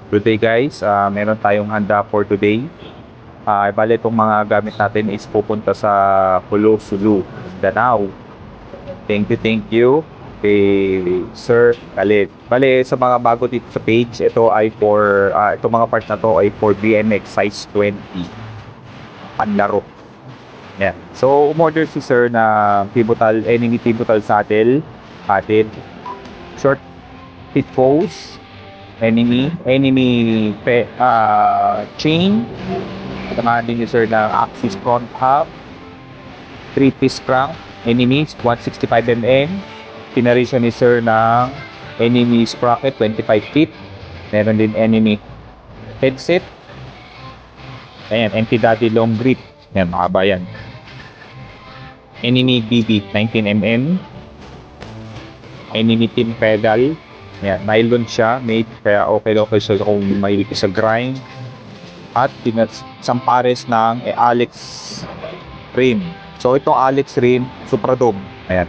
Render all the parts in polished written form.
Good day guys, meron tayong handa for today. Bale itong mga gamit natin is pupunta sa Pulo Sulu, Danao. Thank you kay Sir Khalid. Bale sa mga bago dito sa page, ito ay for, itong mga parts na to ay for BMX size 20. Panlaro. Yeah. So umorder si Sir na enemy pivotal saddle, added short pit post, enemy chain, samahan din ni Sir ng axis front hub, 3-piece crank, enemy 165mm, pinarisyon ni Sir ng enemy sprocket 25 feet, meron din enemy headset, ayan, anti-daddy long grip, yan, makaba yan, enemy BB 19mm, enemy tin pedal. Yan, nylon siya, made kaya okay siya kung may sa grind. At isang pares ng Alex rim. So itong Alex rim, Supradome. Ayan.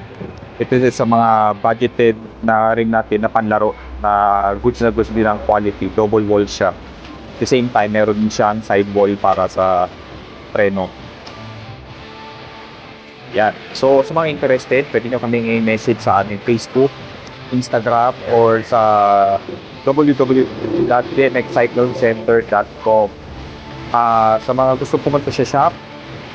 Ito is sa mga budgeted na rim natin na panlaro na goods din ang quality. Double wall siya. At the same time, meron din siyang side wall para sa preno. Yan. So sa mga interested, pwede nyo kaming i-message sa aming Facebook, Instagram, or sa www.bmxcyclongcenter.com. Sa mga gusto pumunta sa shop,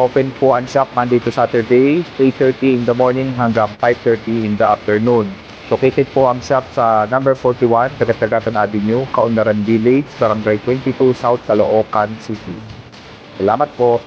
open po ang shop Monday to Saturday, 8:30 in the morning hanggang 5:30 in the afternoon. Located po ang shop sa number 41, Cagayan Avenue, Kaunlaran Village, Barangay 22 South, Caloocan City. Salamat po.